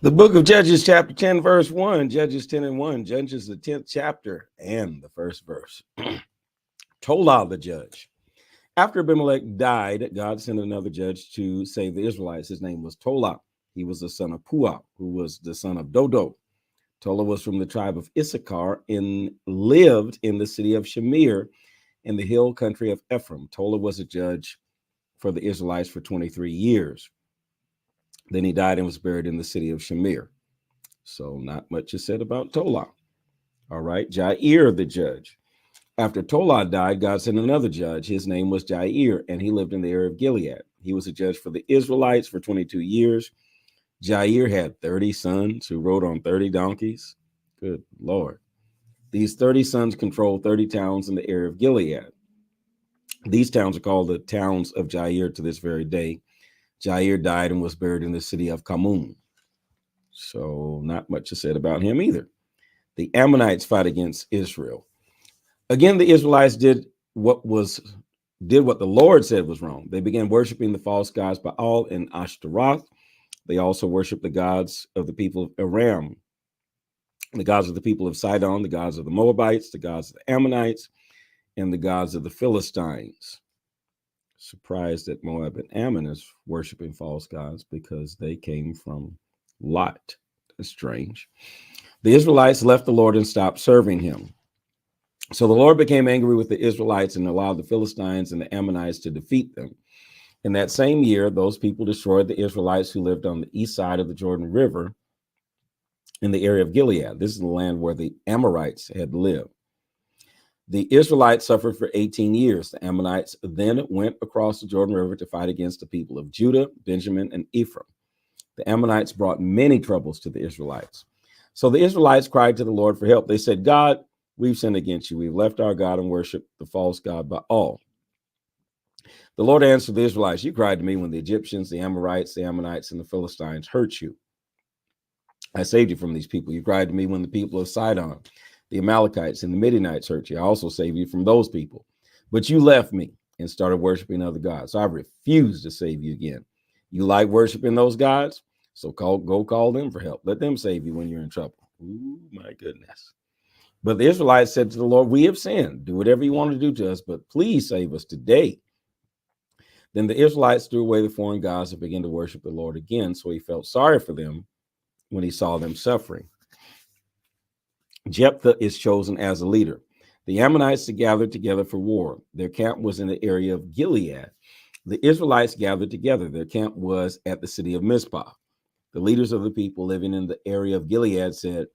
The book of Judges, chapter 10, verse 1, Judges 10 and 1, Judges the 10th chapter and the first verse. Tolah the judge. After Abimelech died, God sent another judge to save the Israelites. His name was Tolah. He was the son of Puah, who was the son of Dodo. Tolah was from the tribe of Issachar and lived in the city of Shamir in the hill country of Ephraim. Tolah was a judge for the Israelites for 23 years. Then he died and was buried in the city of Shamir. So not much is said about Tolah. All right, Jair the judge. After Tolah died, God sent another judge. His name was Jair, and he lived in the area of Gilead. He was a judge for the Israelites for 22 years. Jair had 30 sons who rode on 30 donkeys. Good Lord. These 30 sons controlled 30 towns in the area of Gilead. These towns are called the towns of Jair to this very day. Jair died and was buried in the city of Kamun. So not much is said about him either. The Ammonites fight against Israel. Again, the Israelites did what the Lord said was wrong. They began worshiping the false gods Baal and Ashtaroth. They also worshiped the gods of the people of Aram, the gods of the people of Sidon, the gods of the Moabites, the gods of the Ammonites, and the gods of the Philistines. Surprised that Moab and Ammon is worshiping false gods because they came from Lot. That's strange. The Israelites left the Lord and stopped serving him. So the Lord became angry with the Israelites and allowed the Philistines and the Ammonites to defeat them. In that same year, those people destroyed the Israelites who lived on the east side of the Jordan River in the area of Gilead. This is the land where the Amorites had lived. The Israelites suffered for 18 years. The Ammonites then went across the Jordan River to fight against the people of Judah, Benjamin, and Ephraim. The Ammonites brought many troubles to the Israelites. So the Israelites cried to the Lord for help. They said, God, we've sinned against you. We've left our God and worshiped the false god Baal. The Lord answered the Israelites, you cried to me when the Egyptians, the Amorites, the Ammonites, and the Philistines hurt you. I saved you from these people. You cried to me when the people of Sidon, the Amalekites, and the Midianites hurt you. I also saved you from those people. But you left me and started worshiping other gods. So I refuse to save you again. You like worshiping those gods? So go call them for help. Let them save you when you're in trouble. Ooh, my goodness. But the Israelites said to the Lord, we have sinned. Do whatever you want to do to us, but please save us today. Then the Israelites threw away the foreign gods and began to worship the Lord again. So he felt sorry for them when he saw them suffering. Jephthah is chosen as a leader. The Ammonites gathered together for war. Their camp was in the area of Gilead. The Israelites gathered together. Their camp was at the city of Mizpah. The leaders of the people living in the area of Gilead said,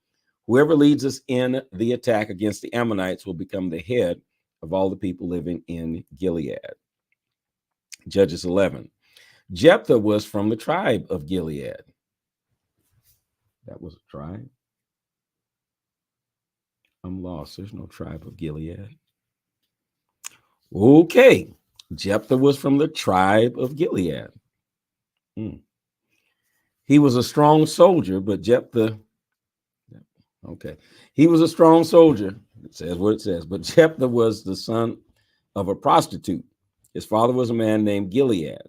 whoever leads us in the attack against the Ammonites will become the head of all the people living in Gilead. Judges 11. Jephthah was from the tribe of Gilead. That was a tribe. I'm lost. There's no tribe of Gilead. Okay. Jephthah was from the tribe of Gilead. He was a strong soldier, but Jephthah, okay. He was a strong soldier. It says what it says, but Jephthah was the son of a prostitute. His father was a man named Gilead.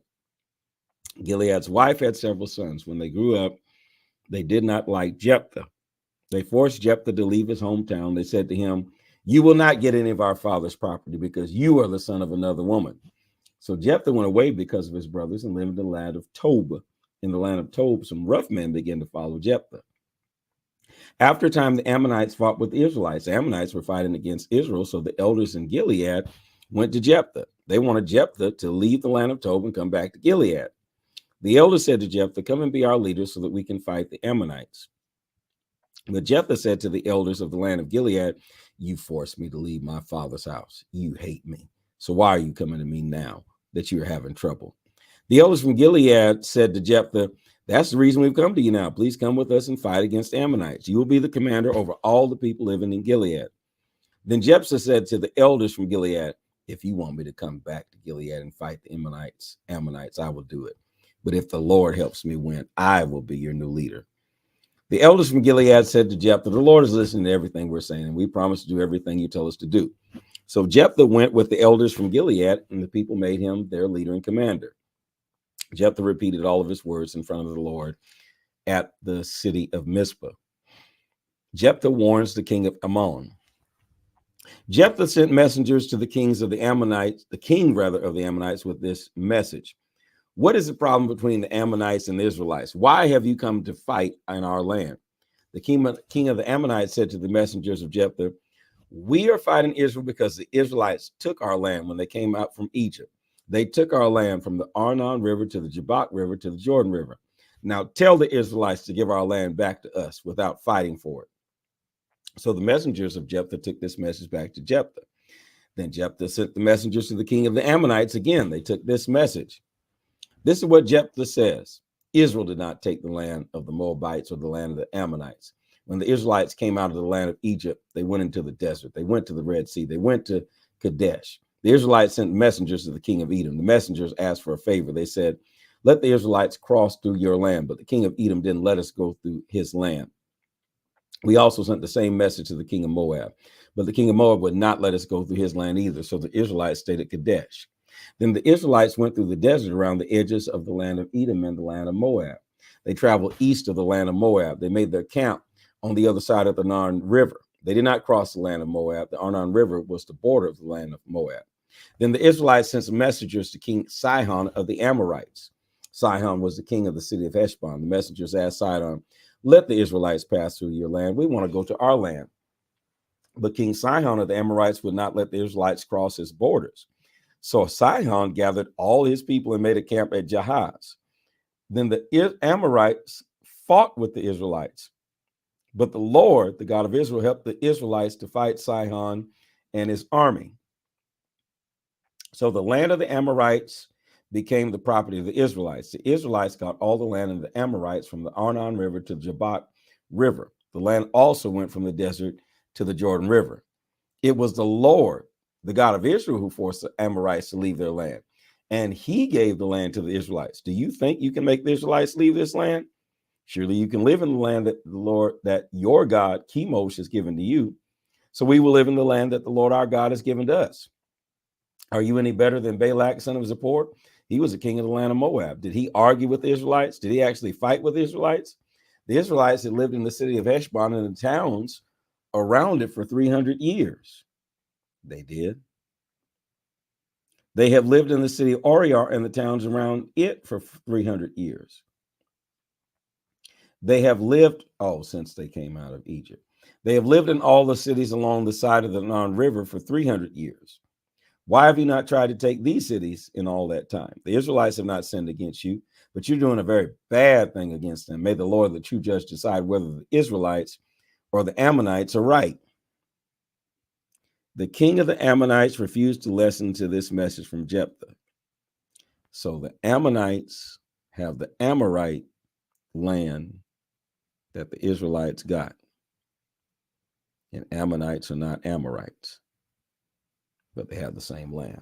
Gilead's wife had several sons. When they grew up, they did not like Jephthah. They forced Jephthah to leave his hometown. They said to him, you will not get any of our father's property because you are the son of another woman. So Jephthah went away because of his brothers and lived in the land of Tob. In the land of Tob, some rough men began to follow Jephthah. After a time, the Ammonites fought with the Israelites. The Ammonites were fighting against Israel, so the elders in Gilead went to Jephthah. They wanted Jephthah to leave the land of Tob and come back to Gilead. The elders said to Jephthah, come and be our leader so that we can fight the Ammonites. But Jephthah said to the elders of the land of Gilead, you forced me to leave my father's house. You hate me. So why are you coming to me now that you're having trouble? The elders from Gilead said to Jephthah, that's the reason we've come to you now. Please come with us and fight against the Ammonites. You will be the commander over all the people living in Gilead. Then Jephthah said to the elders from Gilead, if you want me to come back to Gilead and fight the Ammonites, I will do it. But if the Lord helps me win, I will be your new leader. The elders from Gilead said to Jephthah, the Lord is listening to everything we're saying, and we promise to do everything you tell us to do. So Jephthah went with the elders from Gilead, and the people made him their leader and commander. Jephthah repeated all of his words in front of the Lord, at the city of Mizpah. Jephthah warns the king of Ammon. Jephthah sent messengers to the kings of the Ammonites, the king rather of the Ammonites, with this message. What is the problem between the Ammonites and the Israelites? Why have you come to fight in our land? The king of the Ammonites said to the messengers of Jephthah, we are fighting Israel because the Israelites took our land when they came out from Egypt. They took our land from the Arnon River to the Jabbok River to the Jordan River. Now tell the Israelites to give our land back to us without fighting for it. So the messengers of Jephthah took this message back to Jephthah. Then Jephthah sent the messengers to the king of the Ammonites again. They took this message. This is what Jephthah says. Israel did not take the land of the Moabites or the land of the Ammonites. When the Israelites came out of the land of Egypt, they went into the desert. They went to the Red Sea. They went to Kadesh. The Israelites sent messengers to the king of Edom. The messengers asked for a favor. They said, let the Israelites cross through your land. But the king of Edom didn't let us go through his land. We also sent the same message to the king of Moab. But the king of Moab would not let us go through his land either. So the Israelites stayed at Kadesh. Then the Israelites went through the desert around the edges of the land of Edom and the land of Moab. They traveled east of the land of Moab. They made their camp on the other side of the Arnon River. They did not cross the land of Moab. The Arnon River was the border of the land of Moab. Then the Israelites sent some messengers to King Sihon of the Amorites. Sihon was the king of the city of Heshbon. The messengers asked Sihon, let the Israelites pass through your land. We want to go to our land. But King Sihon of the Amorites would not let the Israelites cross his borders. So Sihon gathered all his people and made a camp at Jahaz. Then the Amorites fought with the Israelites. But the Lord, the God of Israel, helped the Israelites to fight Sihon and his army. So the land of the Amorites became the property of the Israelites. The Israelites got all the land of the Amorites from the Arnon River to the Jabbok River. The land also went from the desert to the Jordan River. It was the Lord, the God of Israel, who forced the Amorites to leave their land. And he gave the land to the Israelites. Do you think you can make the Israelites leave this land? Surely you can live in the land that the Lord, that your God, Chemosh, has given to you. So we will live in the land that the Lord our God has given to us. Are you any better than Balak, son of Zippor? He was the king of the land of Moab. Did he argue with the Israelites? Did he actually fight with the Israelites? The Israelites had lived in the city of Heshbon and the towns around it for 300 years. They did. They have lived in the city of Oriar and the towns around it for 300 years. They have lived, since they came out of Egypt. They have lived in all the cities along the side of the Arnon River for 300 years. Why have you not tried to take these cities in all that time? The Israelites have not sinned against you, but you're doing a very bad thing against them. May the Lord, the true judge, decide whether the Israelites or the Ammonites are right. The king of the Ammonites refused to listen to this message from Jephthah. So the Ammonites have the Amorite land that the Israelites got. And Ammonites are not Amorites, but they have the same land.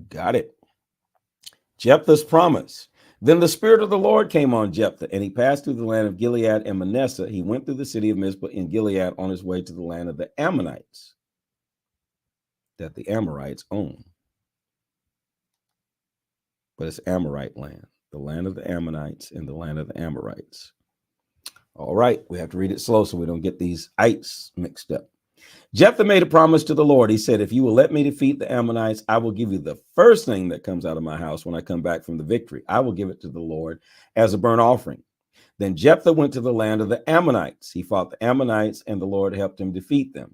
Got it. Jephthah's promise. Then the Spirit of the Lord came on Jephthah, and he passed through the land of Gilead and Manasseh. He went through the city of Mizpah in Gilead on his way to the land of the Ammonites that the Amorites own. But it's Amorite land, the land of the Ammonites and the land of the Amorites. All right, we have to read it slow so we don't get these ites mixed up. Jephthah made a promise to the Lord. He said, if you will let me defeat the Ammonites, I will give you the first thing that comes out of my house when I come back from the victory. I will give it to the Lord as a burnt offering. Then Jephthah went to the land of the Ammonites. He fought the Ammonites, and the Lord helped him defeat them.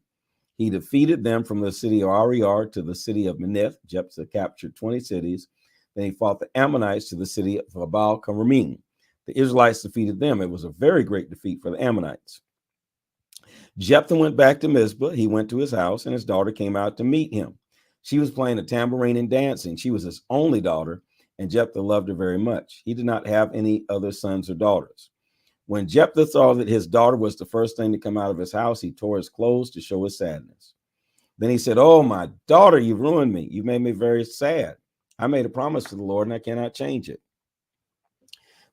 He defeated them from the city of Ariar to the city of Meneth. Jephthah captured 20 cities. Then he fought the Ammonites to the city of Abal Karamim. The Israelites defeated them. It was a very great defeat for the Ammonites. Jephthah went back to Mizpah. He went to his house, and his daughter came out to meet him. She was playing a tambourine and dancing. She was his only daughter, and Jephthah loved her very much. He did not have any other sons or daughters. When Jephthah saw that his daughter was the first thing to come out of his house, he tore his clothes to show his sadness. Then he said, oh, my daughter, you've ruined me. You've made me very sad. I made a promise to the Lord, and I cannot change it.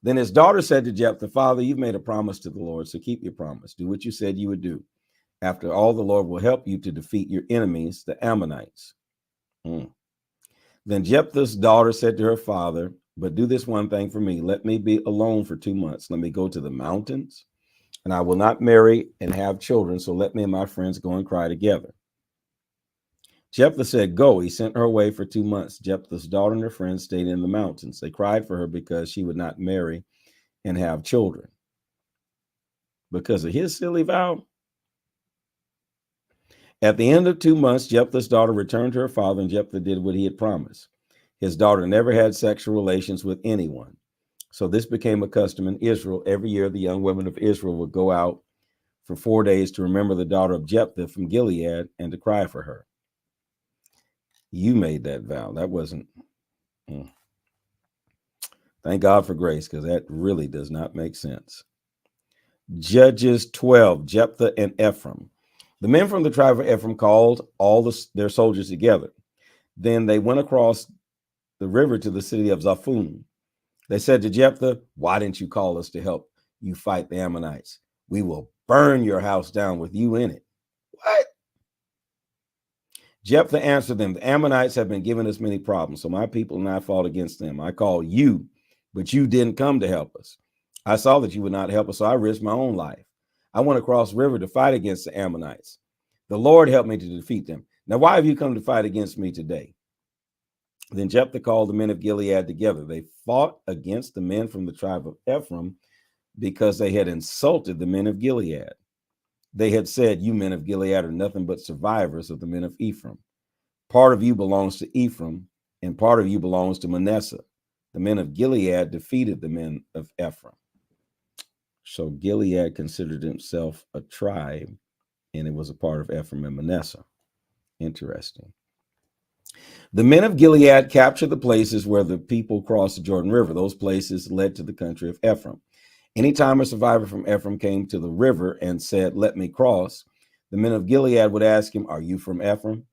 Then his daughter said to Jephthah, Father, you've made a promise to the Lord, so keep your promise. Do what you said you would do. After all, the Lord will help you to defeat your enemies, the Ammonites. Then Jephthah's daughter said to her father, But do this one thing for me. Let me be alone for 2 months. Let me go to the mountains, and I will not marry and have children. So let me and my friends go and cry together. Jephthah said, go. He sent her away for 2 months. Jephthah's daughter and her friends stayed in the mountains. They cried for her because she would not marry and have children. Because of his silly vow. At the end of 2 months, Jephthah's daughter returned to her father, and Jephthah did what he had promised. His daughter never had sexual relations with anyone. So this became a custom in Israel. Every year, the young women of Israel would go out for 4 days to remember the daughter of Jephthah from Gilead and to cry for her. You made that vow. That wasn't. Thank God for grace, because that really does not make sense. Judges 12, Jephthah and Ephraim. The men from the tribe of Ephraim called all their soldiers together. Then they went across the river to the city of Zaphun. They said to Jephthah, why didn't you call us to help you fight the Ammonites? We will burn your house down with you in it. What? Jephthah answered them, the Ammonites have been giving us many problems, so my people and I fought against them. I called you, but you didn't come to help us. I saw that you would not help us, so I risked my own life. I went across the river to fight against the Ammonites. The Lord helped me to defeat them. Now, why have you come to fight against me today? Then Jephthah called the men of Gilead together. They fought against the men from the tribe of Ephraim because they had insulted the men of Gilead. They had said, you men of Gilead are nothing but survivors of the men of Ephraim. Part of you belongs to Ephraim, and part of you belongs to Manasseh. The men of Gilead defeated the men of Ephraim. So Gilead considered himself a tribe, and it was a part of Ephraim and Manasseh. Interesting. The men of Gilead captured the places where the people crossed the Jordan River. Those places led to the country of Ephraim. Anytime a survivor from Ephraim came to the river and said, let me cross, the men of Gilead would ask him, are you from Ephraim?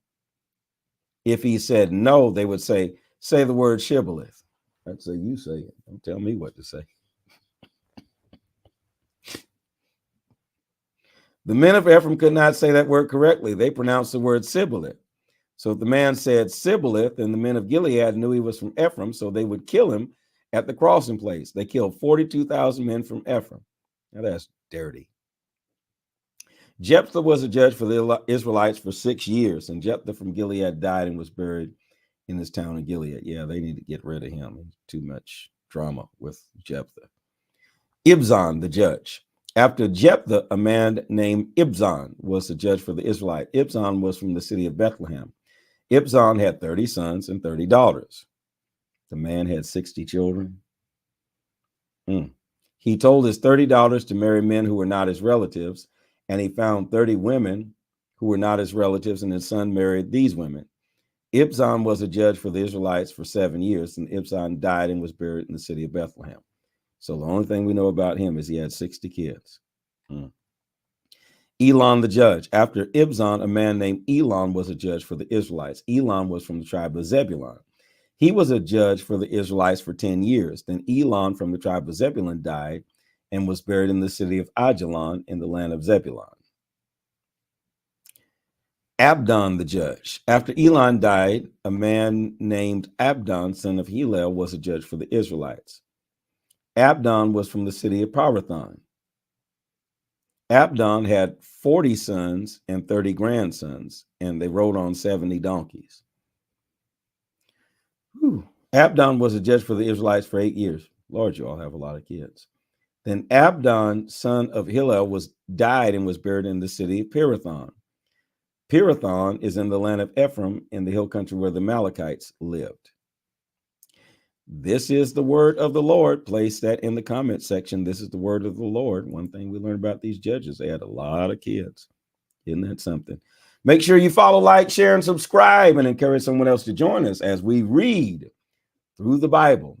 If he said no, they would say the word Shibboleth. I'd say, you say it. Don't tell me what to say. The men of Ephraim could not say that word correctly. They pronounced the word Sibboleth. So if the man said Sibboleth, then the men of Gilead knew he was from Ephraim, so they would kill him at the crossing place. They killed 42,000 men from Ephraim. Now that's dirty. Jephthah was a judge for the Israelites for 6 years, and Jephthah from Gilead died and was buried in his town in Gilead. Yeah, they need to get rid of him. Too much drama with Jephthah. Ibzan, the judge. After Jephthah, a man named Ibzan was the judge for the Israelites. Ibzan was from the city of Bethlehem. Ibzan had 30 sons and 30 daughters. The man had 60 children. He told his 30 daughters to marry men who were not his relatives, and he found 30 women who were not his relatives, and his son married these women. Ibzan was a judge for the Israelites for 7 years, and Ibzan died and was buried in the city of Bethlehem. So the only thing we know about him is he had 60 kids. Elon the judge. After Ibzan, a man named Elon was a judge for the Israelites. Elon was from the tribe of Zebulun. He was a judge for the Israelites for 10 years. Then Elon from the tribe of Zebulun died and was buried in the city of Ajalon in the land of Zebulun. Abdon the judge. After Elon died, a man named Abdon, son of Hillel, was a judge for the Israelites. Abdon was from the city of Parathon. Abdon had 40 sons and 30 grandsons, and they rode on 70 donkeys. Abdon was a judge for the Israelites for 8 years. Lord, you all have a lot of kids. Then Abdon, son of Hillel, died and was buried in the city of Parathon. Parathon is in the land of Ephraim in the hill country where the Amalekites lived. This is the word of the Lord. Place that in the comment section. This is the word of the Lord. One thing we learned about these judges, they had a lot of kids. Isn't that something? Make sure you follow, like, share, and subscribe, and encourage someone else to join us as we read through the Bible.